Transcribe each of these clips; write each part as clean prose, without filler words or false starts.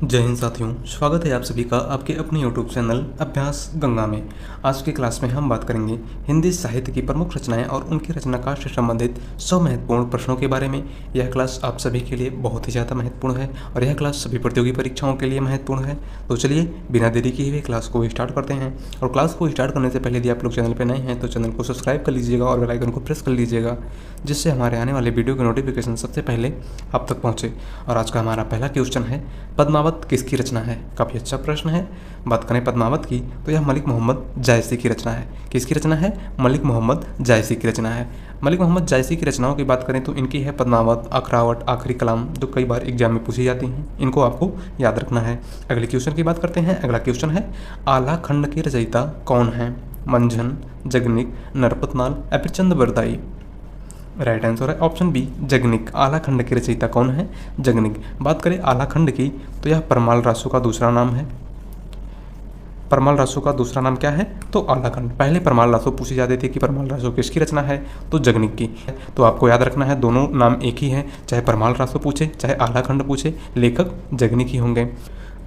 जय हिंद साथियों, स्वागत है आप सभी का आपके अपने यूट्यूब चैनल अभ्यास गंगा में। आज की क्लास में हम बात करेंगे हिंदी साहित्य की प्रमुख रचनाएं और उनके रचनाकार से संबंधित 100 महत्वपूर्ण प्रश्नों के बारे में। यह क्लास आप सभी के लिए बहुत ही ज़्यादा महत्वपूर्ण है और यह क्लास सभी प्रतियोगी परीक्षाओं के लिए महत्वपूर्ण है। तो चलिए बिना देरी किए हुए क्लास को स्टार्ट करते हैं। और क्लास को स्टार्ट करने से पहले यदि आप लोग चैनल पर नए हैं तो चैनल को सब्सक्राइब कर लीजिएगा और बेल आइकन को प्रेस कर लीजिएगा, जिससे हमारे आने वाले वीडियो की नोटिफिकेशन सबसे पहले आप तक पहुँचे। और आज का हमारा पहला क्वेश्चन है, पद्मावत किसकी रचना है? काफ़ी अच्छा प्रश्न है। बात करें पद्मावत की तो यह मलिक मोहम्मद जायसी की रचना है। किसकी रचना है? मलिक मोहम्मद जायसी की रचना है। मलिक मोहम्मद जायसी की रचनाओं की बात करें तो इनकी है पद्मावत, अखरावट, आखिरी कलाम, जो कई बार एग्जाम में पूछी जाती हैं। इनको आपको याद रखना है। अगले क्वेश्चन की बात करते हैं। अगला क्वेश्चन है, आला खंड के रचयिता कौन है? मंझन, जगनिक, नरपतनाल या फिर चंद्रबरदाई? राइट आंसर है ऑप्शन बी, जगनिक। आला खंड के रचयिता कौन है? जगनिक। बात करें आला खंड की तो यह परमाल रासो का दूसरा नाम है। परमाल रासो का दूसरा नाम क्या है? तो आला खंड। पहले परमाल रासो पूछी जाती थी कि परमाल रासो किसकी रचना है, तो जगनिक की। तो आपको याद रखना है दोनों नाम एक ही है, चाहे परमाल रासो पूछे चाहे आला खंड पूछे, लेखक जगनिक ही होंगे।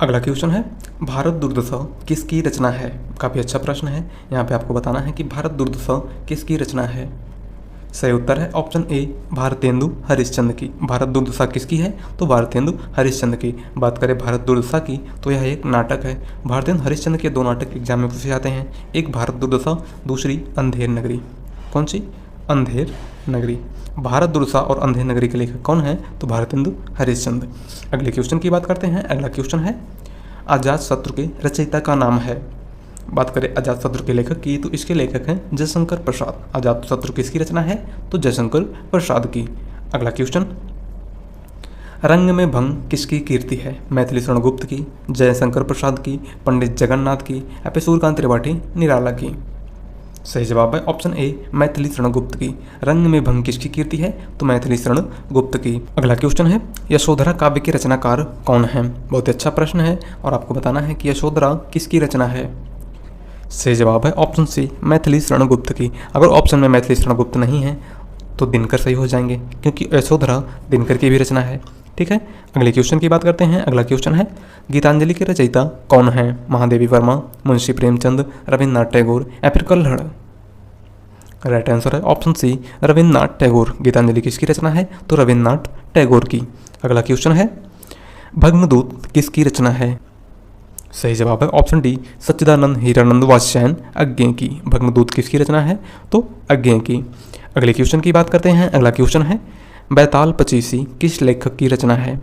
अगला क्वेश्चन है, भारत दुर्दशा किसकी रचना है? काफ़ी अच्छा प्रश्न है। यहाँ पे आपको बताना है कि भारत दुर्दशा किसकी रचना है। सही उत्तर है ऑप्शन ए, भारतेंदु हरिश्चंद्र की। भारत दुर्दशा किसकी है? तो भारतेंदु हरिश्चंद्र की। बात करें भारत दुर्दशा की तो यह एक नाटक है। भारतेंदु हरिश्चंद्र के दो नाटक एग्जाम में पूछे जाते हैं, एक भारत दुर्दशा, दूसरी अंधेर नगरी। कौन सी? अंधेर नगरी। भारत दुर्दशा और अंधेर नगरी के लेखक कौन है? तो भारतेंदु हरिश्चंद्र। अगले क्वेश्चन की बात करते हैं। अगला क्वेश्चन है, अजातशत्रु के रचयिता का नाम है। बात करें अजातशत्रु के लेखक की तो इसके लेखक हैं जयशंकर प्रसाद। अजातशत्रु किसकी रचना है? तो जयशंकर प्रसाद की। अगला क्वेश्चन, रंग में भंग किसकी कीर्ति है? मैथिली शरण गुप्त की, जयशंकर प्रसाद की, पंडित जगन्नाथ की या फिर सूर्यकांत त्रिपाठी निराला की? सही जवाब है ऑप्शन ए, मैथिली शरण गुप्त की। रंग में भंग किसकी कीर्ति है? तो मैथिली शरण गुप्त की। अगला क्वेश्चन है, यशोधरा काव्य के रचनाकार कौन है? बहुत अच्छा प्रश्न है और आपको बताना है कि यशोधरा किसकी रचना है। सही जवाब है ऑप्शन सी, मैथिली शरण गुप्त की। अगर ऑप्शन में मैथिली शरण गुप्त नहीं है तो दिनकर सही हो जाएंगे, क्योंकि यशोधरा दिनकर की भी रचना है। ठीक है, अगले क्वेश्चन की बात करते हैं। अगला क्वेश्चन है, गीतांजलि के रचयिता कौन है? महादेवी वर्मा, मुंशी प्रेमचंद, रविन्द्रनाथ टैगोर या फिर कल्हड़? राइट आंसर है ऑप्शन सी, रविन्द्रनाथ टैगोर। गीतांजलि किसकी रचना है? तो रविन्द्रनाथ टैगोर की। अगला क्वेश्चन है, भग्नदूत किसकी रचना है? सही जवाब है ऑप्शन डी, सच्चिदानंद हीरानंद वात्स्यायन अज्ञेय की। भग्नदूत किसकी रचना है? तो अज्ञेय की। अगले क्वेश्चन की बात करते हैं। अगला क्वेश्चन है, बैताल पचीसी किस लेखक की रचना है?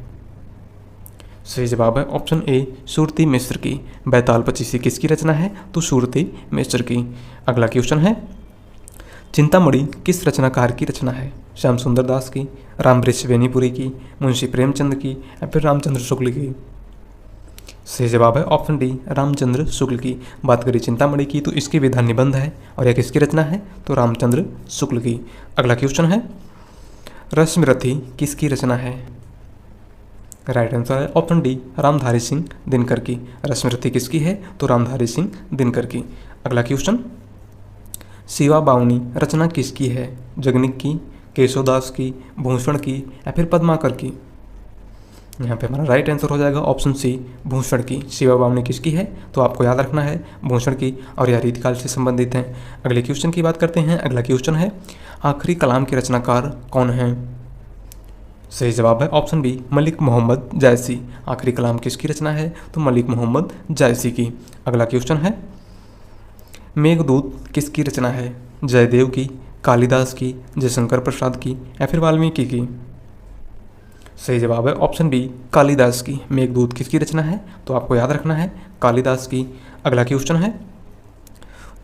सही जवाब है ऑप्शन ए, सुरती मिश्र की। बैताल पचीसी किसकी रचना है? तो सुरती मिश्र की। अगला क्वेश्चन है, चिंतामणि किस रचनाकार की रचना है? श्याम सुंदर दास की, रामवृक्ष बेनीपुरी की, मुंशी प्रेमचंद की या फिर रामचंद्र शुक्ल की? सही जवाब है ऑप्शन डी, रामचंद्र शुक्ल की। बात करें चिंतामणि की तो इसकी विधा निबंध है और यह किसकी रचना है? तो रामचंद्र शुक्ल की। अगला क्वेश्चन है, रश्मिरथी किसकी रचना है? राइट आंसर है ऑप्शन डी, रामधारी सिंह दिनकर की। रश्मिरथी किसकी है? तो रामधारी सिंह दिनकर की। अगला क्वेश्चन, शिवा बावनी रचना किसकी है? जगनिक की, केशवदास की, भूषण की या फिर पद्माकर की? यहाँ पे हमारा राइट आंसर हो जाएगा ऑप्शन सी, भूषण की। शिवा बावनी किसकी है? तो आपको याद रखना है भूषण की, और यह रीतिकाल से संबंधित है। अगले क्वेश्चन की बात करते हैं। अगला क्वेश्चन है, आखिरी कलाम के रचनाकार कौन है? सही जवाब है ऑप्शन बी, मलिक मोहम्मद जायसी। आखिरी कलाम किसकी रचना है? तो मलिक मोहम्मद जायसी की। अगला क्वेश्चन है, मेघदूत किसकी रचना है? जयदेव की, कालिदास की, जयशंकर प्रसाद की या फिर वाल्मीकि की? सही जवाब है ऑप्शन बी, कालिदास की। मेघदूत किसकी रचना है? तो आपको याद रखना है कालिदास की। अगला क्वेश्चन है,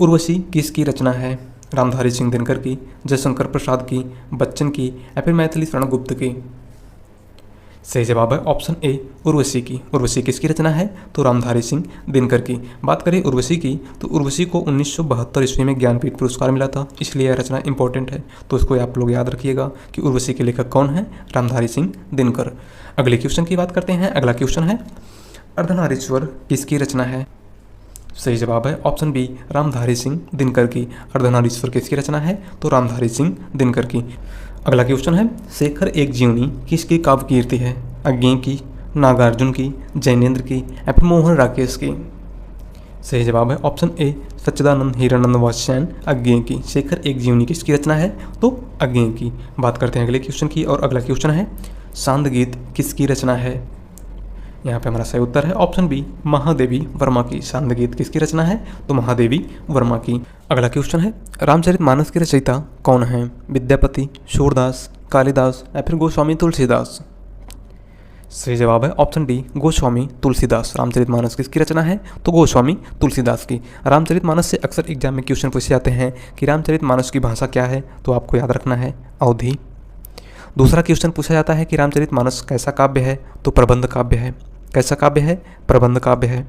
उर्वशी किसकी रचना है? रामधारी सिंह दिनकर की, जयशंकर प्रसाद की, बच्चन की या फिर मैथिली शरण गुप्त की? सही जवाब है ऑप्शन ए, उर्वशी की। उर्वशी किसकी रचना है? तो रामधारी सिंह दिनकर की। बात करें उर्वशी की तो उर्वशी को 1972 ईस्वी में ज्ञानपीठ पुरस्कार मिला था, इसलिए यह रचना इंपॉर्टेंट है। तो इसको आप लोग याद रखिएगा कि उर्वशी के लेखक कौन है? रामधारी सिंह दिनकर। अगले क्वेश्चन की बात करते हैं। अगला क्वेश्चन है, अर्धनारीश्वर किसकी रचना है? सही जवाब है ऑप्शन बी, रामधारी सिंह दिनकर की। अर्धनारीश्वर किसकी रचना है? तो रामधारी सिंह दिनकर की। अगला क्वेश्चन है, शेखर एक जीवनी किसकी काव्य कीर्ति है? अज्ञेय की, नागार्जुन की, जैनेन्द्र की या फिर मोहन राकेश की। सही जवाब है ऑप्शन ए सच्चिदानंद हीरानंद वात्स्यायन अज्ञेय की। शेखर एक जीवनी किसकी रचना है? तो अज्ञेय की। बात करते हैं अगले क्वेश्चन की, और अगला क्वेश्चन है सांद गीत किसकी रचना है? यहाँ पे हमारा सही उत्तर है ऑप्शन बी महादेवी वर्मा की। सांद गीत किसकी रचना है? तो महादेवी वर्मा की। अगला क्वेश्चन है रामचरितमानस के रचयिता कौन है? विद्यापति, सूरदास, कालिदास या फिर गोस्वामी तुलसीदास। सही जवाब है ऑप्शन डी गोस्वामी तुलसीदास। रामचरितमानस किसकी रचना है? तो गोस्वामी तुलसीदास की। रामचरितमानस से अक्सर एग्जाम में क्वेश्चन पूछे जाते हैं कि रामचरितमानस की भाषा क्या है, तो आपको याद रखना है अवधी। दूसरा क्वेश्चन पूछा जाता है कि रामचरितमानस कैसा काव्य है? तो प्रबंध काव्य है। कैसा काव्य है? प्रबंध काव्य है।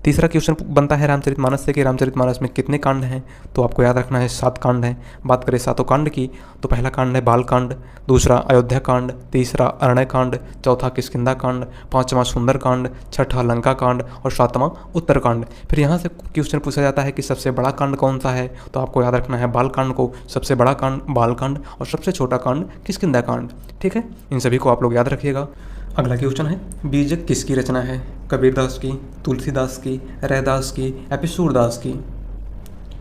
तीसरा क्वेश्चन बनता है रामचरितमानस से कि रामचरितमानस में कितने कांड हैं? तो आपको याद रखना है 7 कांड हैं। बात करें 7 कांड की, तो पहला कांड है बाल कांड, दूसरा अयोध्या कांड, तीसरा अरण्य कांड, चौथा किष्किंधा कांड, पांचवा सुंदर कांड, छठा लंका कांड और सातवां उत्तर कांड। फिर यहाँ से क्वेश्चन पूछा जाता है कि सबसे बड़ा कांड कौन सा है? तो आपको याद रखना है बाल कांड को सबसे बड़ा कांड बाल कांड और सबसे छोटा कांड किष्किंधा कांड। ठीक है, इन सभी को आप लोग याद रखिएगा। अगला क्वेश्चन है बीजक किसकी रचना है? कबीरदास की, तुलसीदास की, रैदास की या फिर सूरदास की।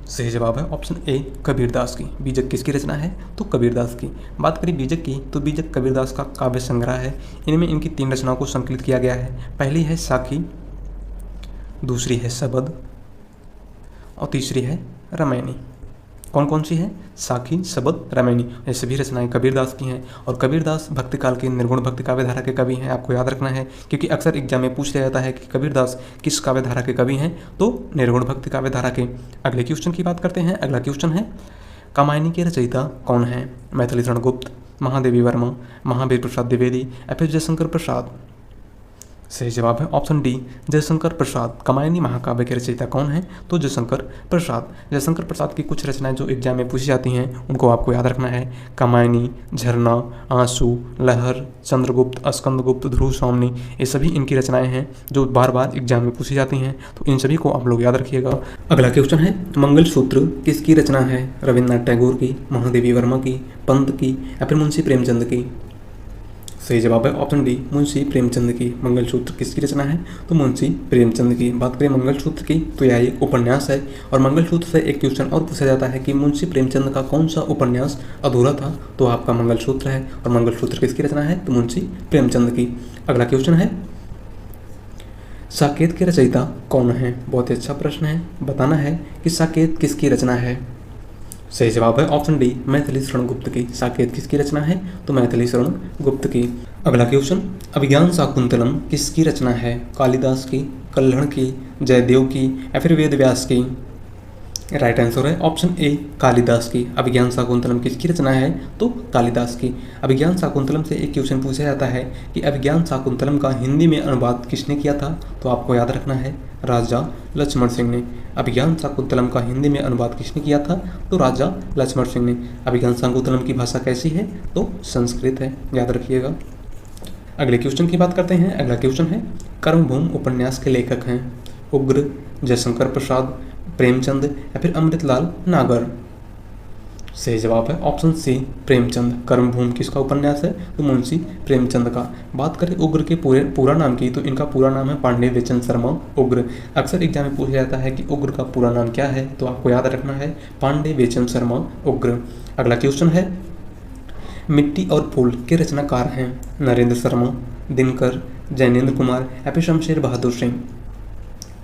सही जवाब है ऑप्शन ए कबीरदास की। बीजक किसकी रचना है? तो कबीरदास की। बात करें बीजक की, तो बीजक कबीरदास का काव्य संग्रह है। इनमें इनकी 3 रचनाओं को संकलित किया गया है। पहली है साखी, दूसरी है शबद और तीसरी है रामायणी। कौन कौन सी है? साखी, शबद, रामायणी। ये सभी रचनाएं कबीरदास की हैं और कबीरदास भक्ति काल के निर्गुण भक्ति काव्य धारा के कवि हैं। आपको याद रखना है क्योंकि अक्सर एग्जाम में पूछ लिया जाता है कि कबीरदास किस काव्य धारा के कवि हैं? तो निर्गुण भक्ति काव्य धारा के। अगले क्वेश्चन की बात करते हैं। अगला क्वेश्चन है कामायनी के रचयिता कौन है? मैथिली शरण गुप्त, महादेवी वर्मा, महावीर प्रसाद द्विवेदी या फिर जयशंकर प्रसाद। सही जवाब है ऑप्शन डी जयशंकर प्रसाद। कामायनी महाकाव्य के रचयिता कौन है? तो जयशंकर प्रसाद। जयशंकर प्रसाद की कुछ रचनाएं जो एग्जाम में पूछी जाती हैं उनको आपको याद रखना है। कामायनी, झरना, आंसू, लहर, चंद्रगुप्त, स्कंदगुप्त, ध्रुव स्वामिनी, ये सभी इनकी रचनाएं हैं जो बार बार एग्जाम में पूछी जाती हैं, तो इन सभी को आप लोग याद रखिएगा। अगला क्वेश्चन है मंगलसूत्र किसकी रचना है? रविन्द्रनाथ टैगोर की, महादेवी वर्मा की, पंत की या फिर मुंशी प्रेमचंद की। सही जवाब है ऑप्शन डी मुंशी प्रेमचंद की। मंगलसूत्र किसकी रचना है? तो मुंशी प्रेमचंद की। बात करें मंगलसूत्र की, तो यह एक उपन्यास है और मंगलसूत्र से एक क्वेश्चन और पूछा जाता है कि मुंशी प्रेमचंद का कौन सा उपन्यास अधूरा था? तो आपका मंगलसूत्र है। और मंगलसूत्र किसकी रचना है? तो मुंशी प्रेमचंद की। अगला क्वेश्चन है साकेत के रचयिता कौन है? बहुत ही अच्छा प्रश्न है। बताना है कि साकेत किसकी रचना है। सही जवाब है ऑप्शन डी मैथिली शरण गुप्त की। साकेत किसकी रचना है? तो मैथिली शरण गुप्त की। अगला क्वेश्चन अभिज्ञान शाकुंतलम किसकी रचना है? कालिदास की, कल्हड़ की, जयदेव की या फिर वेदव्यास की। राइट आंसर है ऑप्शन ए कालिदास की। अभिज्ञान शाकुंतलम किसकी रचना है? तो कालिदास की। अभिज्ञान शाकुंतलम से एक क्वेश्चन पूछा जाता है कि अभिज्ञान शाकुंतलम का हिंदी में अनुवाद किसने किया था? तो आपको याद रखना है राजा लक्ष्मण सिंह ने। अभिज्ञान शाकुंतलम का हिंदी में अनुवाद किसने किया था? तो राजा लक्ष्मण सिंह ने। अभिज्ञान शाकुंतलम की भाषा कैसी है? तो संस्कृत है, याद रखिएगा। अगले क्वेश्चन की बात करते हैं। अगला क्वेश्चन है कर्मभूमि उपन्यास के लेखक हैं उग्र, जयशंकर प्रसाद, प्रेमचंद या फिर अमृतलाल नागर। सही जवाब है ऑप्शन सी प्रेमचंद। कर्मभूमि किसका उपन्यास है? तो मुंशी प्रेमचंद का। बात करें उग्र के पूरा नाम की, तो इनका पूरा नाम है पांडे बेचन शर्मा उग्र। अक्सर एग्जाम में पूछा जाता है कि उग्र का पूरा नाम क्या है? तो आपको याद रखना है पांडे बेचन शर्मा उग्र। अगला क्वेश्चन है मिट्टी और फूल के रचनाकार हैं नरेंद्र शर्मा, दिनकर, जैनेन्द्र कुमार या फिर शमशेर बहादुर सिंह।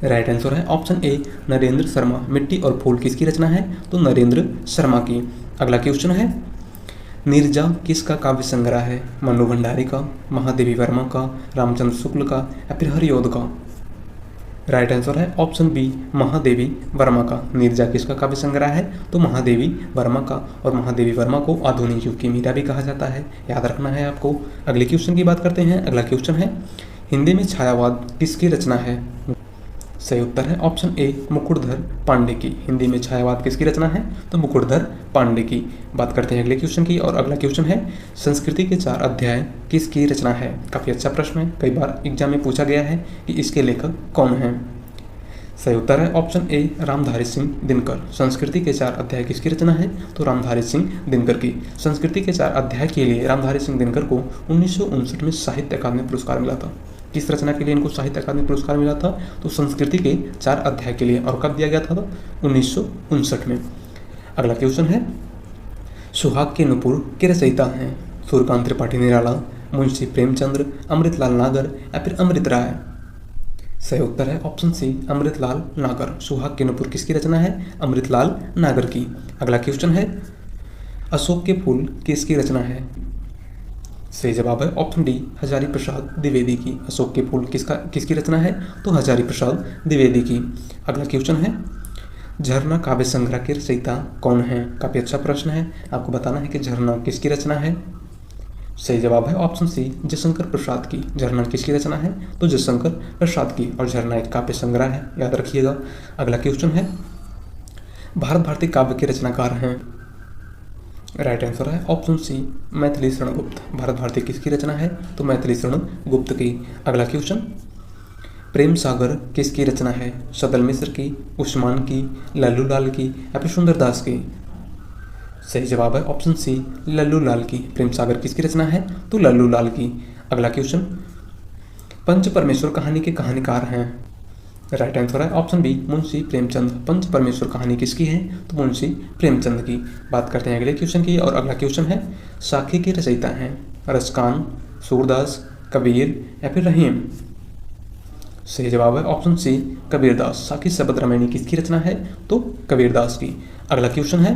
राइट आंसर है ऑप्शन ए नरेंद्र शर्मा। मिट्टी और फूल किसकी रचना है? तो नरेंद्र शर्मा की। अगला क्वेश्चन है नीरजा किसका काव्य संग्रह है? मनु भंडारी का, महादेवी वर्मा का, रामचंद्र शुक्ल का या फिर हरिऔध का। राइट आंसर है ऑप्शन बी महादेवी वर्मा का। नीरजा किसका काव्य संग्रह है? तो महादेवी वर्मा का। और महादेवी वर्मा को आधुनिक युग की मीरा भी कहा जाता है, याद रखना है आपको। अगले क्वेश्चन की बात करते हैं। अगला क्वेश्चन है हिंदी में छायावाद किसकी रचना है? सही उत्तर है ऑप्शन ए मुकुटधर पांडे की। हिंदी में छायावाद किसकी रचना है? तो मुकुटधर पांडे की। बात करते हैं अगले क्वेश्चन की, और अगला क्वेश्चन है संस्कृति के 4 अध्याय किसकी रचना है? काफ़ी अच्छा प्रश्न है, कई बार एग्जाम में पूछा गया है कि इसके लेखक कौन हैं। सही उत्तर है ऑप्शन ए रामधारी सिंह दिनकर। संस्कृति के 4 अध्याय किसकी रचना है? तो रामधारी सिंह दिनकर की। संस्कृति के 4 अध्याय के लिए रामधारी सिंह दिनकर को 1959 में साहित्य अकादमी पुरस्कार मिला था। किस रचना के लिए इनको साहित्य अकादमी पुरस्कार मिला था? तो संस्कृति के 4 अध्याय के लिए। और कब दिया गया था? तो 1959 में। अगला क्वेश्चन है, सुहाग के नुपुर के रचयिता हैं? सूर्यकांत त्रिपाठी निराला, मुंशी प्रेमचंद्र, अमृतलाल नागर या फिर अमृत राय? सही उत्तर है ऑप्शन सी, अमृतलाल नागर। सुहाग के नुपुर किसकी रचना है? अमृतलाल नागर की। अगला क्वेश्चन है, अशोक के फूल किसकी रचना है? सही जवाब है ऑप्शन डी, हजारी प्रसाद द्विवेदी की। अशोक के फूल किसकी रचना है? तो हजारी प्रसाद द्विवेदी की। अगला क्वेश्चन है, झरना काव्य संग्रह के रचयिता कौन है? काफी अच्छा प्रश्न है, आपको बताना है कि झरना किसकी रचना है। सही जवाब है ऑप्शन सी, जयशंकर प्रसाद की। झरना किसकी रचना है? तो जयशंकर प्रसाद की। और झरना एक काव्य संग्रह है, याद रखिएगा। अगला क्वेश्चन है, भारत भारती काव्य के रचनाकार हैं? राइट आंसर है ऑप्शन सी, मैथिली शरण गुप्त। भारत भारती किसकी रचना है? तो मैथिली शरण गुप्त की। अगला क्वेश्चन, प्रेम सागर किसकी रचना है? सदल मिश्र की, उस्मान की, लल्लू लाल की या फिर सुंदरदास की? सही जवाब है ऑप्शन सी, लल्लू लाल की। प्रेम सागर किसकी रचना है? तो लल्लू लाल की। अगला क्वेश्चन, पंच परमेश्वर कहानी के कहानीकार हैं? राइट आंसर है ऑप्शन बी, मुंशी प्रेमचंद। पंच परमेश्वर कहानी किसकी है? तो मुंशी प्रेमचंद की। बात करते हैं अगले क्वेश्चन की। और अगला क्वेश्चन है, साखी के रचयिता हैं? रसकान, सूरदास, कबीर या फिर रहीम? सही जवाब है ऑप्शन सी, कबीरदास। साखी शब्द रामायणी किसकी रचना है? तो कबीरदास की। अगला क्वेश्चन है,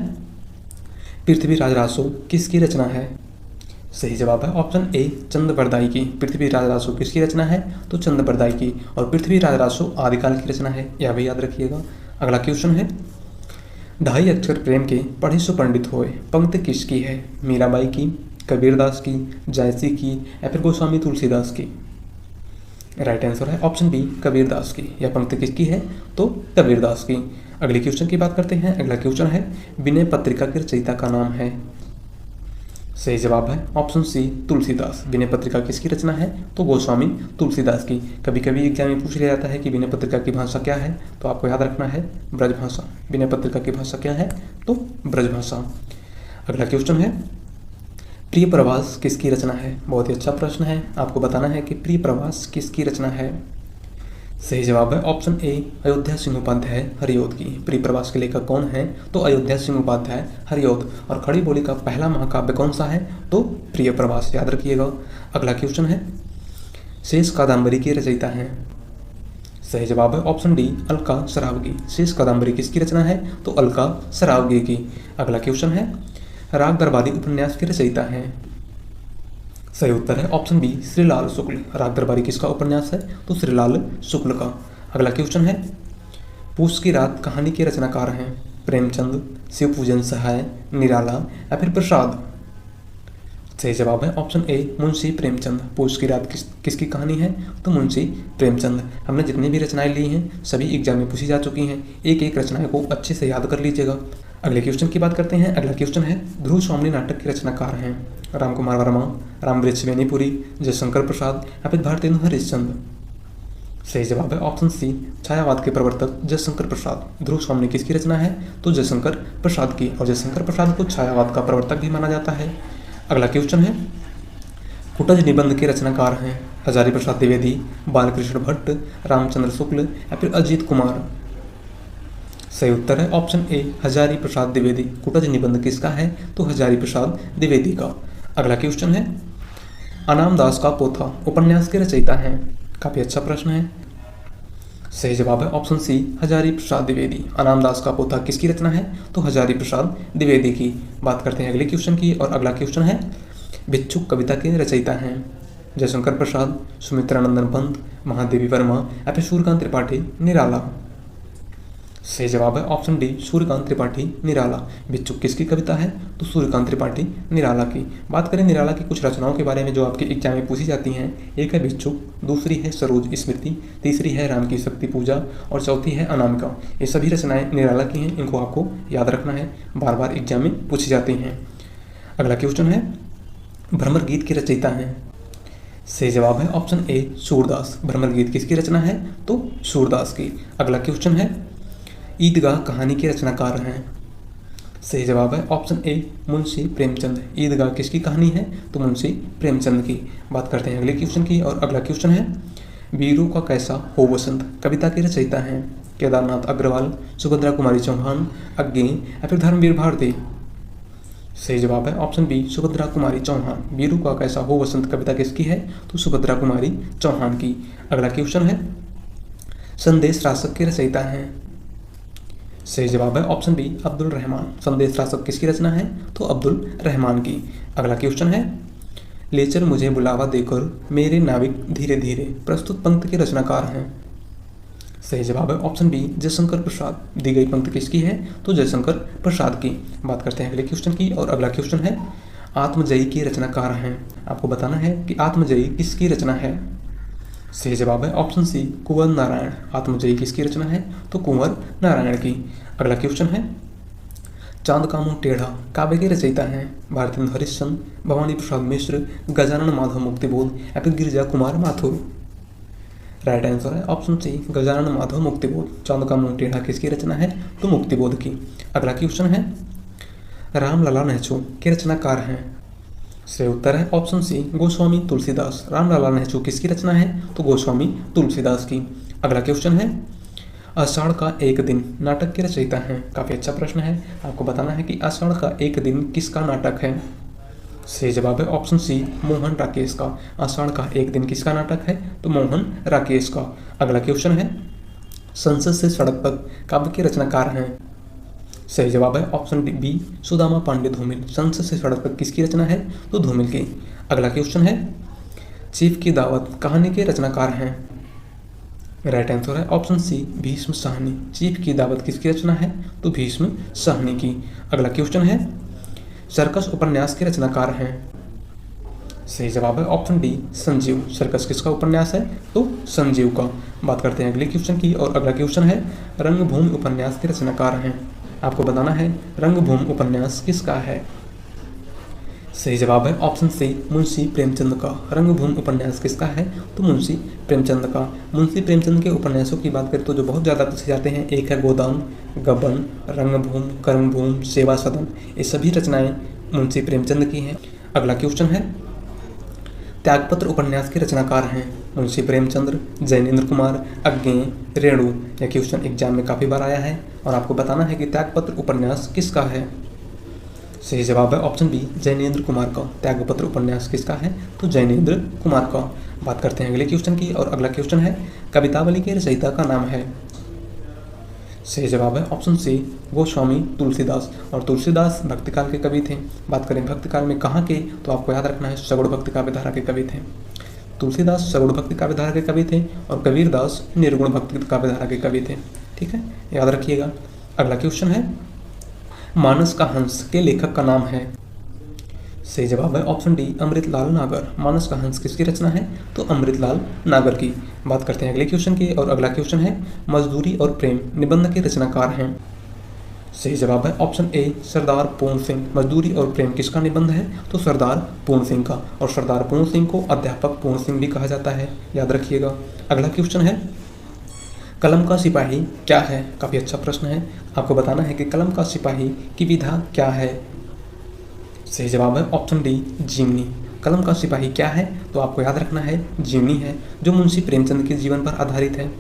पृथ्वीराज रासो किसकी रचना है? सही जवाब है ऑप्शन ए, चंद्रबरदाई की। पृथ्वीराज रासो किसकी रचना है? तो चंद्रबरदाई की। और पृथ्वीराज रासो आदिकाल की रचना है, यह भी याद रखिएगा। अगला क्वेश्चन है, ढाई अक्षर प्रेम के पढ़े सो पंडित होए पंक्ति किसकी है? मीराबाई की, कबीरदास की, जायसी की या फिर गोस्वामी तुलसीदास की? राइट आंसर है ऑप्शन बी, कबीरदास की। यह पंक्ति किसकी है? तो कबीरदास की। अगले क्वेश्चन की बात करते हैं। अगला क्वेश्चन है, विनय पत्रिका के रचयिता का नाम है? सही जवाब है ऑप्शन सी, तुलसीदास। विनय पत्रिका किसकी रचना है? तो गोस्वामी तुलसीदास की। कभी कभी एग्जाम में पूछ लिया जाता है कि विनय पत्रिका की भाषा क्या है, तो आपको याद रखना है ब्रजभाषा। विनय पत्रिका की भाषा क्या है? तो ब्रजभाषा। अगला क्वेश्चन है, प्रिय प्रवास किसकी रचना है? बहुत ही अच्छा प्रश्न है, आपको बताना है कि प्रिय प्रवास किसकी रचना है। सही जवाब है ऑप्शन ए, अयोध्या सिंह उपाध्याय हरिऔध की। प्रिय प्रवास के लेखक कौन है? तो अयोध्या सिंह उपाध्याय हरिऔध। और खड़ी बोली का पहला महाकाव्य कौन सा है? तो प्रिय प्रवास, याद रखिएगा। अगला क्वेश्चन है, शेष कादम्बरी के रचयिता हैं? सही जवाब है ऑप्शन डी, अलका सरावगी। शेष कादम्बरी किसकी रचना है? तो अलका सरावगी की। अगला क्वेश्चन है, राग दरबारी उपन्यास के रचयिता हैं? सही उत्तर है ऑप्शन बी, श्रीलाल शुक्ल। राग दरबारी किसका उपन्यास है? तो श्रीलाल शुक्ल का। अगला क्वेश्चन है, पूस की रात कहानी के रचनाकार हैं? प्रेमचंद, शिवपूजन सहाय, निराला या फिर प्रसाद? सही जवाब है ऑप्शन ए, मुंशी प्रेमचंद। पूस की रात किसकी कहानी है? तो मुंशी प्रेमचंद। हमने जितनी भी रचनाएं ली हैं सभी एग्जाम में पूछी जा चुकी हैं, एक एक रचनाएं को अच्छे से याद कर लीजिएगा। अगले क्वेश्चन की बात करते हैं। अगला क्वेश्चन है, ध्रुव स्वामी नाटक के रचनाकार हैं? राम कुमार वर्मा, रामवृक्ष बेनीपुरी, जयशंकर प्रसाद या फिर भारतेंदु हरिश्चंद्र? सही जवाब है ऑप्शन सी, छायावाद के प्रवर्तक जयशंकर प्रसाद। ध्रुव स्वामी किसकी रचना है? तो जयशंकर प्रसाद की। और जयशंकर प्रसाद को छायावाद का प्रवर्तक भी माना जाता है। अगला क्वेश्चन है, कुटज निबंध के रचनाकार हैं? हजारी प्रसाद द्विवेदी, बालकृष्ण भट्ट, रामचंद्र शुक्ल या फिर अजीत कुमार? सही उत्तर है ऑप्शन ए, हजारी प्रसाद द्विवेदी। कुटज निबंध किसका है? तो हजारी प्रसाद द्विवेदी का। अगला क्वेश्चन है, अनाम दास का पोथा उपन्यास के रचयिता हैं? काफी अच्छा प्रश्न है। सही जवाब है ऑप्शन सी, हजारी प्रसाद द्विवेदी। अनाम दास का पोथा किसकी रचना है? तो हजारी प्रसाद द्विवेदी की। बात करते हैं अगले क्वेश्चन की। और अगला क्वेश्चन है, भिक्षुक कविता के रचयिता हैं? जयशंकर प्रसाद, सुमित्रानंदन पंत, महादेवी वर्मा या फिर सूर्यकांत त्रिपाठी निराला? सही जवाब है ऑप्शन डी, सूर्यकांत त्रिपाठी निराला। भिक्षुक किसकी कविता है? तो सूर्यकांत त्रिपाठी निराला की। बात करें निराला की कुछ रचनाओं के बारे में जो आपके एग्जाम में पूछी जाती हैं, एक है भिक्षुक, दूसरी है सरोज स्मृति, तीसरी है राम की शक्ति पूजा और चौथी है अनामिका। ये सभी रचनाएं निराला की हैं, इनको आपको याद रखना है, बार बार एग्जाम में पूछी जाती हैं। अगला क्वेश्चन है, भ्रमर गीत के रचयिता हैं? सही जवाब है ऑप्शन ए, सूरदास। भ्रमर गीत किसकी रचना है? तो सूरदास की। अगला क्वेश्चन है, ईदगाह कहानी के रचनाकार हैं? सही जवाब है ऑप्शन ए, मुंशी प्रेमचंद। ईदगाह किसकी कहानी है? तो मुंशी प्रेमचंद की। बात करते हैं अगले क्वेश्चन की। और अगला क्वेश्चन है, वीरों का कैसा हो वसंत कविता के रचयिता हैं? केदारनाथ अग्रवाल, सुभद्रा कुमारी चौहान, अज्ञे या फिर धर्मवीर भारती? सही जवाब है ऑप्शन बी, सुभद्रा कुमारी चौहान। वीरों का कैसा हो वसंत कविता किसकी है? तो सुभद्रा कुमारी चौहान की। अगला क्वेश्चन है, संदेश रासक के रचयिता हैं? सही जवाब है ऑप्शन बी, अब्दुल रहमान। संदेश रासक किसकी रचना है? तो अब्दुल रहमान की। अगला क्वेश्चन है, ले चल मुझे बुलावा देकर मेरे नाविक धीरे धीरे प्रस्तुत पंक्ति के रचनाकार हैं? सही जवाब है ऑप्शन बी, जयशंकर प्रसाद। दी गई पंक्ति किसकी है? तो जयशंकर प्रसाद की। बात करते हैं अगले क्वेश्चन की, और अगला क्वेश्चन है, आत्मजयी के रचनाकार हैं? आपको बताना है कि आत्मजयी किसकी रचना है। सही जवाब है ऑप्शन सी, कुंवर नारायण। आत्मजयी किसकी रचना है? तो कुंवर नारायण की। अगला क्वेश्चन है, चांद का मुंह टेढ़ा काव्य के रचयिता हैं? भारतेंद्र हरिश्चंद्र, भवानी प्रसाद मिश्र, गजानन माधव मुक्तिबोध या फिर गिरिजा कुमार माथुर? राइट आंसर है ऑप्शन सी, गजानन माधव मुक्तिबोध। चांद का मुंह टेढ़ा किसकी रचना है? तो मुक्तिबोध की। अगला क्वेश्चन है, रामलला नेहचू के रचनाकार हैं? सही उत्तर है ऑप्शन सी, गोस्वामी तुलसीदास। रामलला नेहचू किसकी रचना है? तो गोस्वामी तुलसीदास की। अगला क्वेश्चन है, आषाढ़ का एक दिन नाटक के रचयिता हैं? काफी अच्छा प्रश्न है। आपको बताना है कि आषाढ़ का एक दिन किसका नाटक है? सही जवाब है ऑप्शन सी, मोहन राकेश का। आषाढ़ का एक दिन किसका नाटक है? तो मोहन राकेश का। अगला क्वेश्चन है, संसद से सड़क तक काव्य के रचनाकार हैं? सही जवाब है ऑप्शन बी, सुदामा पांडे धूमिल। संसद से सड़क तक किसकी रचना है? तो धूमिल की। अगला क्वेश्चन है, चीफ की दावत कहानी के रचनाकार हैं? राइट आंसर है option C, Bhisham Sahni. Chief की दावत किसकी रचना है? तो भीष्म साहनी की। अगला क्वेश्चन है, सर्कस उपन्यास के रचनाकार हैं? सही जवाब है ऑप्शन डी, संजीव। सर्कस किसका उपन्यास है? तो संजीव का। बात करते हैं अगले क्वेश्चन की, और अगला क्वेश्चन है, रंगभूमि उपन्यास के रचनाकार हैं? आपको बताना है रंगभूमि उपन्यास किसका है। सही जवाब है ऑप्शन सी, मुंशी प्रेमचंद का। रंगभूमि उपन्यास किसका है? तो मुंशी प्रेमचंद का। मुंशी प्रेमचंद के उपन्यासों की बात करें तो जो बहुत ज़्यादा पूछे जाते हैं, एक है गोदान, गबन, रंगभूमि, कर्मभूमि, सेवा सदन। ये सभी रचनाएं मुंशी प्रेमचंद की हैं। अगला क्वेश्चन है, त्यागपत्र उपन्यास के रचनाकार हैं? मुंशी प्रेमचंद्र, जैनेन्द्र कुमार, अज्ञेय, रेणु। यह क्वेश्चन एग्जाम में काफ़ी बार आया है और आपको बताना है कि त्यागपत्र उपन्यास किसका है। सही जवाब है ऑप्शन बी, जैनेन्द्र कुमार का। त्यागपत्र उपन्यास किसका है? तो जैनेन्द्र कुमार का। बात करते हैं अगले क्वेश्चन की, और अगला क्वेश्चन है, कवितावली के रचयिता का नाम है? सही जवाब है ऑप्शन सी, गोस्वामी तुलसीदास। और तुलसीदास भक्तिकाल के कवि थे। बात करें भक्तिकाल में कहाँ के, तो आपको याद रखना है सगुण भक्ति काव्यधारा के कवि थे। तुलसीदास सगुण भक्ति काव्यधारा के कवि थे और कबीरदास निर्गुण भक्ति काव्यधारा के कवि थे। ठीक है, याद रखिएगा। अगला क्वेश्चन है, मानस का हंस के लेखक का नाम है? सही जवाब है ऑप्शन डी, अमृतलाल नागर। मानस का हंस किसकी रचना है? तो अमृतलाल नागर की। बात करते हैं अगले क्वेश्चन की, और अगला क्वेश्चन है, मजदूरी और प्रेम निबंध के रचनाकार हैं? सही जवाब है ऑप्शन ए, सरदार पूर्ण सिंह। मजदूरी और प्रेम किसका निबंध है? तो सरदार पूर्ण सिंह का। और सरदार पूर्ण सिंह को अध्यापक पूर्ण सिंह भी कहा जाता है, याद रखिएगा। अगला क्वेश्चन है, कलम का सिपाही क्या है? काफ़ी अच्छा प्रश्न है। आपको बताना है कि कलम का सिपाही की विधा क्या है। सही जवाब है ऑप्शन डी, जीवनी। कलम का सिपाही क्या है? तो आपको याद रखना है जीवनी है, जो मुंशी प्रेमचंद के जीवन पर आधारित है।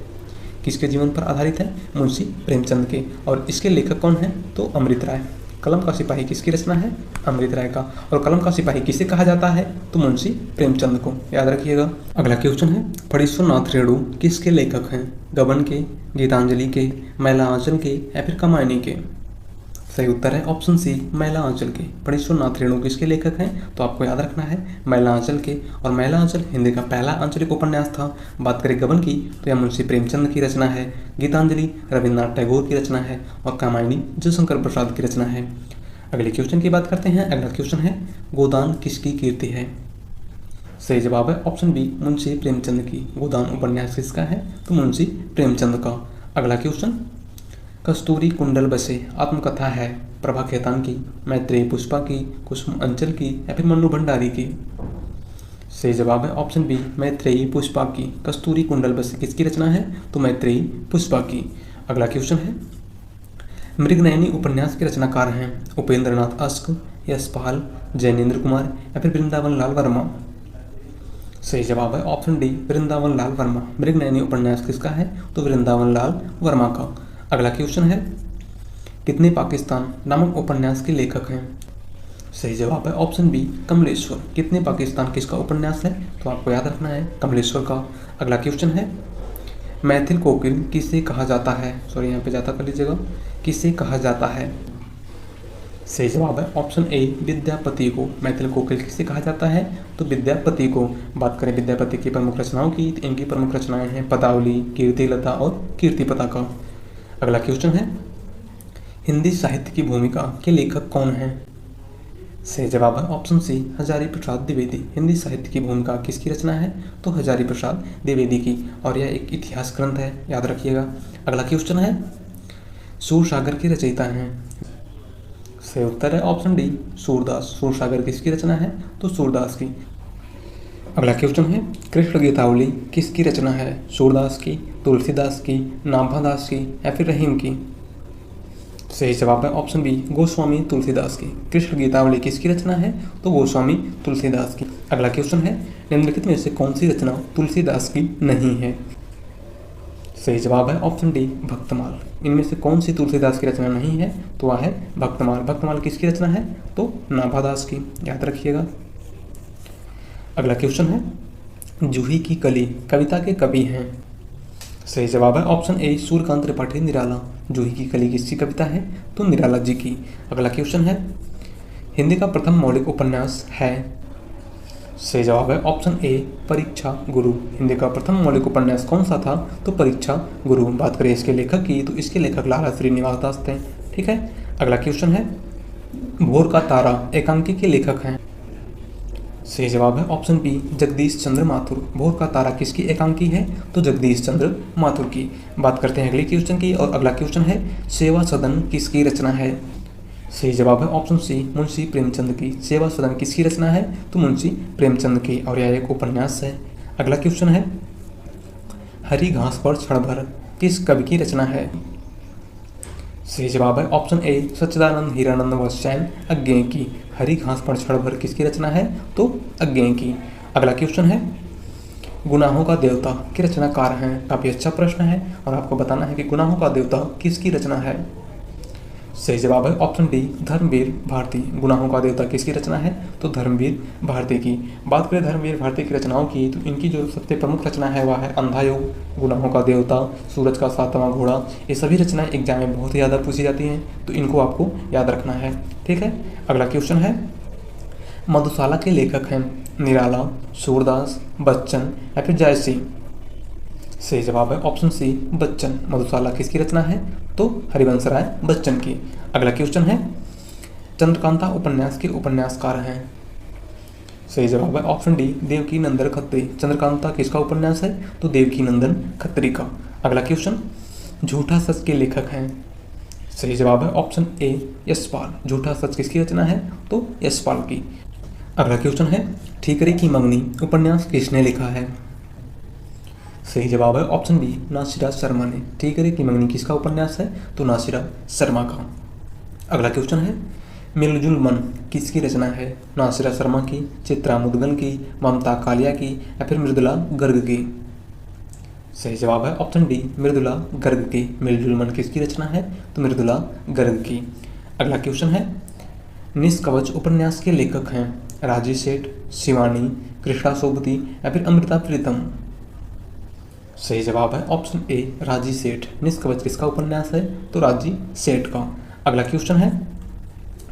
किसके जीवन पर आधारित है? मुंशी प्रेमचंद के। और इसके लेखक कौन है? तो अमृत राय। कलम का सिपाही किसकी रचना है? अमृत राय का। और कलम का सिपाही किसे कहा जाता है? तो मुंशी प्रेमचंद को, याद रखिएगा। अगला क्वेश्चन है, फणीश्वरनाथ रेणु किसके लेखक हैं? गबन के, गीतांजलि के, मैला आंचल के या फिर कमायनी के? सही उत्तर है ऑप्शन सी, मैला आंचल के। फणीश्वरनाथ रेणु किसके लेखक हैं? तो आपको याद रखना है मैला आंचल के। और मैला आंचल हिंदी का पहला आंचलिक उपन्यास था। बात करें गबन की तो यह मुंशी प्रेमचंद की रचना है। गीतांजलि रविन्द्रनाथ टैगोर की रचना है। और कामायनी जयशंकर प्रसाद की रचना है। अगले क्वेश्चन की बात करते हैं। अगला क्वेश्चन है, गोदान किसकी कीर्ति है? सही जवाब है ऑप्शन बी, मुंशी प्रेमचंद की। गोदान उपन्यास किसका है? तो मुंशी प्रेमचंद का। अगला क्वेश्चन, कस्तूरी कुंडल बसे आत्मकथा है? प्रभा खेतान की, मैत्रेयी पुष्पा की, कुसुम अंचल की या फिर मन्नू भंडारी की? सही जवाब है ऑप्शन बी, मैत्रेयी पुष्पा की। कस्तूरी कुंडल बसे किसकी रचना है? तो मैत्रेयी पुष्पा की। अगला क्वेश्चन है, मृगनयनी उपन्यास के रचनाकार हैं? उपेंद्रनाथ अश्क, यशपाल, जैनेन्द्र कुमार या फिर वृंदावन लाल वर्मा? सही जवाब है ऑप्शन डी वृंदावन लाल वर्मा। मृगनयनी उपन्यास किसका है? तो वृंदावन लाल वर्मा का। अगला क्वेश्चन है, कितने पाकिस्तान नामक उपन्यास के लेखक हैं? सही जवाब है ऑप्शन बी कमलेश्वर। कितने पाकिस्तान किसका उपन्यास है? तो आपको याद रखना है कमलेश्वर का। अगला क्वेश्चन है, मैथिल कोकिल किसे कहा जाता है? सॉरी यहाँ पे जाता कर लीजिएगा, किसे कहा जाता है? सही जवाब है ऑप्शन ए विद्यापति को। मैथिल कोकिल किसे कहा जाता है? तो विद्यापति को। बात करें विद्यापति की प्रमुख रचनाओं की, तो इनकी प्रमुख रचनाएं हैं पदावली, कीर्तिलता और कीर्ति पताका। अगला क्वेश्चन है, हिंदी साहित्य की भूमिका के लेखक कौन हैं? सही जवाब है ऑप्शन सी हजारी प्रसाद द्विवेदी। हिंदी साहित्य की भूमिका किसकी रचना है? तो हजारी प्रसाद द्विवेदी की, और यह एक इतिहास ग्रंथ है, याद रखिएगा। अगला क्वेश्चन है, सूरसागर के रचयिता हैं? सही उत्तर है ऑप्शन डी सूरदास। सूरसागर किसकी रचना है? तो सूरदास की। अगला क्वेश्चन है, कृष्ण गीतावली किसकी रचना है? सूरदास की, तुलसीदास की, नाभादास की या फिर रहीम की? सही जवाब है ऑप्शन बी गोस्वामी तुलसीदास की। कृष्ण गीतावली किसकी रचना है? तो गोस्वामी तुलसीदास की। अगला क्वेश्चन है, निम्नलिखित में से कौन सी रचना तुलसीदास की नहीं है? सही जवाब है ऑप्शन डी भक्तमाल। इनमें से कौन सी तुलसीदास की रचना नहीं है? तो वह है भक्तमाल। भक्तमाल किसकी रचना है? तो नाभादास की, याद रखिएगा। अगला क्वेश्चन है, जूही की कली कविता के कवि हैं? सही जवाब है ऑप्शन ए सूर्यकांत त्रिपाठी निराला। जूही की कली किसकी कविता है? तो निराला जी की। अगला क्वेश्चन है, हिंदी का प्रथम मौलिक उपन्यास है? सही जवाब है ऑप्शन ए परीक्षा गुरु। हिंदी का प्रथम मौलिक उपन्यास कौन सा था? तो परीक्षा गुरु। बात करें इसके लेखक की, तो इसके लेखक लाला श्रीनिवास दास थे। ठीक है। अगला क्वेश्चन है, भोर का तारा एकांकी के लेखक हैं? सही जवाब है ऑप्शन बी जगदीश चंद्र माथुर। भोर का तारा किसकी एकांकी है? तो जगदीश चंद्र माथुर की। बात करते हैं अगले क्वेश्चन की, और अगला क्वेश्चन है, सेवा सदन किसकी रचना है? सही जवाब है ऑप्शन सी मुंशी प्रेमचंद की। सेवा सदन किसकी रचना है? तो मुंशी प्रेमचंद की, और यह एक उपन्यास है। अगला क्वेश्चन है, हरी घास पर क्षण भर किस कवि की रचना है? सही जवाब है ऑप्शन ए सच्चिदानंद हीरानंद वत्स्यायन अज्ञेय की। हरी घास पर क्षण भर किसकी रचना है? तो अज्ञेय की। अगला क्वेश्चन है, गुनाहों का देवता के रचनाकार हैं? काफ़ी अच्छा प्रश्न है, और आपको बताना है कि गुनाहों का देवता किसकी रचना है। सही जवाब है ऑप्शन डी धर्मवीर भारती। गुनाहों का देवता किसकी रचना है? तो धर्मवीर भारती की। बात करें धर्मवीर भारती की रचनाओं की, तो इनकी जो सबसे प्रमुख रचना है वह है अंधा युग, गुनाहों का देवता, सूरज का सातवां घोड़ा। ये सभी रचनाएं एग्जाम में बहुत ही ज़्यादा पूछी जाती हैं, तो इनको आपको याद रखना है। ठीक है। अगला क्वेश्चन है, मधुशाला के लेखक हैं? निराला, सूरदास, बच्चन या फिर जयसी? सही जवाब है ऑप्शन सी बच्चन। मधुशाला किसकी रचना है? तो हरिवंश राय बच्चन की। अगला क्वेश्चन है, चंद्रकांता उपन्यास के उपन्यासकार हैं? सही जवाब है ऑप्शन डी देवकी नंदन खत्री। चंद्रकांता किसका उपन्यास है? तो देवकी नंदन खत्री का। अगला क्वेश्चन, झूठा सच के लेखक हैं? सही जवाब है ऑप्शन ए यशपाल। झूठा सच किसकी रचना है? तो यशपाल की। अगला क्वेश्चन है, ठीकरे की मंगनी उपन्यास किसने लिखा है? सही जवाब है ऑप्शन बी नासिरा शर्मा ने। ठीकरे की मंगनी किसका उपन्यास है? तो नासिरा शर्मा का। अगला क्वेश्चन है, मिलजुल मन किसकी रचना है? नासिरा शर्मा की, चित्रा मुदगल की, ममता कालिया की या फिर मृदुला गर्ग की? सही जवाब है ऑप्शन डी मृदुला गर्ग की। मिलजुल मन किसकी रचना है? तो मृदुला गर्ग की। अगला क्वेश्चन है, निष्कवच उपन्यास के लेखक हैं? राजी सेठ, शिवानी, कृष्णा सोबती या फिर अमृता प्रीतम? सही जवाब है ऑप्शन ए राजी सेठ। निष्कवच किसका उपन्यास है? तो राजी सेठ का। अगला क्वेश्चन है,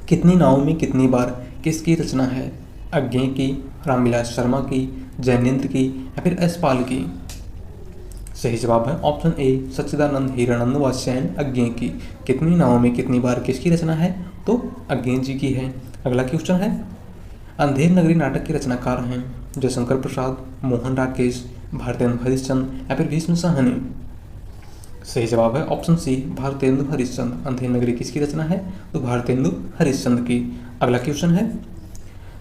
कितनी नावों में कितनी बार किसकी रचना है? अज्ञेय की, रामविलास शर्मा की, जैनेन्द्र की या फिर यशपाल की? सही जवाब है ऑप्शन ए सच्चिदानंद हीरानंद वत्स्यायन अज्ञेय की। कितनी नावों में कितनी बार किसकी रचना है? तो अज्ञेय जी की है। अगला क्वेश्चन है, अंधेर नगरी नाटक के रचनाकार हैं? जयशंकर प्रसाद, मोहन राकेश, भारतेंदु हरिश्चंद्र या फिर भीष्म साहनी? सही जवाब है ऑप्शन सी भारतेंदु हरिश्चंद्र। अंधेर नगरी किसकी रचना है? तो भारतेंदु हरिश्चंद्र की। अगला क्वेश्चन है,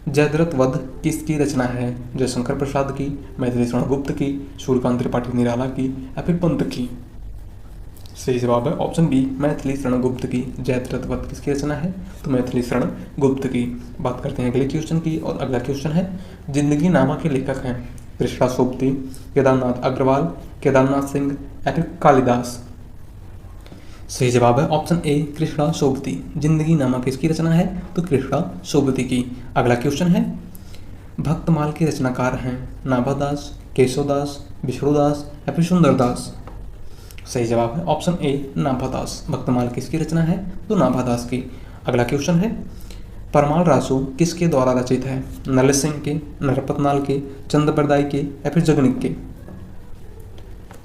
जयद्रथ वध किसकी रचना है? जयशंकर प्रसाद की, मैथिली शरण गुप्त की, सूर्यकांत त्रिपाठी निराला की या फिर पंत की? सही जवाब है ऑप्शन बी मैथिली शरण गुप्त की। जयद्रथ वध किसकी रचना है? तो मैथिली शरण गुप्त की। बात करते हैं अगले क्वेश्चन की, और अगला क्वेश्चन है, जिंदगी नामा के लेखक हैं? कृष्णा सोबती, केदारनाथ अग्रवाल, केदारनाथ सिंह या फिर कालिदास। सही जवाब है ऑप्शन ए कृष्णा सोबती। जिंदगी नामा किसकी रचना है? तो कृष्णा सोबती की। अगला क्वेश्चन है, भक्तमाल के रचनाकार हैं नाभादास, केशवदास, विष्णुदास या फिर सुंदरदास। सही जवाब है ऑप्शन ए नाभादास। भक्तमाल किसकी रचना है? तो नाभादास की। अगला क्वेश्चन है, परमाल रासो किसके द्वारा रचित है? नल सिंह के, नरपतनाल के, चंद्रप्रदाय के या फिर जगनिक के।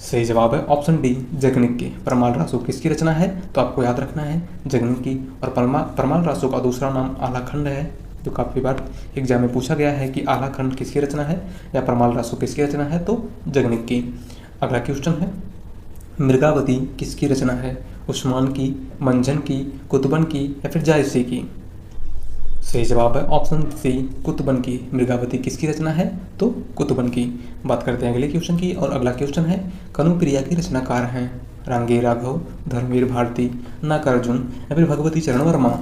सही जवाब है ऑप्शन डी जगनिक के। परमाल रासो किसकी रचना है? तो आपको याद रखना है जगनिक की। और परमाल रासो का दूसरा नाम आलाखंड है, जो काफ़ी बार एग्जाम में पूछा गया है कि आलाखंड किसकी रचना है या परमाल रासो किसकी रचना है? तो जगनिक की। अगला क्वेश्चन है, मृगावती किसकी रचना है? उस्मान की, मंझन की, कुतुबन की या फिर जायसी की। सही जवाब है ऑप्शन सी कुतुबन की। मृगावती किसकी रचना है? तो कुतुबन की। बात करते हैं अगले क्वेश्चन की, और अगला क्वेश्चन है, कनुप्रिया के रचनाकार हैं रांगे राघव, धर्मवीर भारती, नागार्जुन या फिर भगवती चरण वर्मा।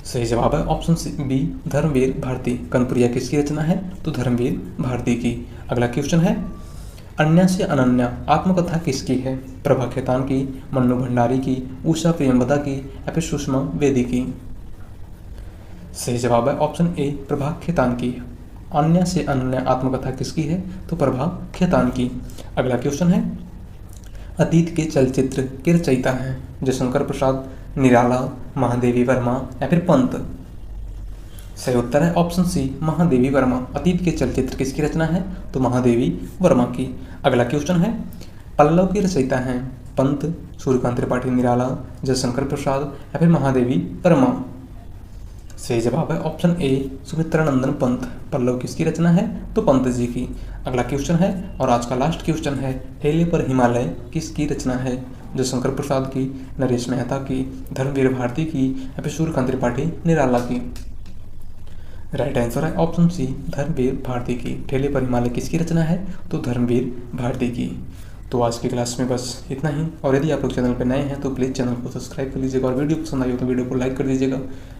सही जवाब है ऑप्शन बी धर्मवीर भारती। कनुप्रिया किसकी रचना है? तो धर्मवीर भारती की। अगला क्वेश्चन है, अन्या से अनन्या आत्मकथा किसकी है? प्रभा खेतान की, मन्नू भंडारी की, उषा प्रियंवदा की या फिर सुषमा वेदी की। सही जवाब है ऑप्शन ए प्रभा खेतान की। अन्या से अनन्या आत्मकथा किसकी है? तो प्रभा खेतान की। अगला क्वेश्चन है, अतीत के चलचित्र के रचयिता हैं जयशंकर प्रसाद, निराला, महादेवी वर्मा या फिर पंत। सही उत्तर है ऑप्शन सी महादेवी वर्मा। अतीत के चलचित्र किसकी रचना है? तो महादेवी वर्मा की। अगला क्वेश्चन है, पल्लव के रचयिता हैं पंत, सूर्यकांत त्रिपाठी, निराला, जयशंकर प्रसाद या फिर महादेवी वर्मा। सही जवाब है ऑप्शन ए सुमित्रानंदन पंत। पल्लव किसकी रचना है? तो पंत जी की। अगला क्वेश्चन है और आज का लास्ट क्वेश्चन है, ठेले पर हिमालय किसकी रचना है? जयशंकर प्रसाद की, नरेश मेहता की, धर्मवीर भारती की या फिर सूर्यकांत त्रिपाठी, निराला की। राइट आंसर है ऑप्शन सी धर्मवीर भारती की। ठेले पर हिमालय किसकी रचना है? तो धर्मवीर भारती की। तो आज की क्लास में बस इतना ही, और यदि आप लोग चैनल पर नए हैं तो प्लीज़ चैनल को सब्सक्राइब कर लीजिएगा, और वीडियो पसंद आई हो तो वीडियो को लाइक कर दीजिएगा।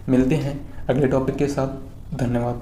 मिलते हैं अगले टॉपिक के साथ। धन्यवाद।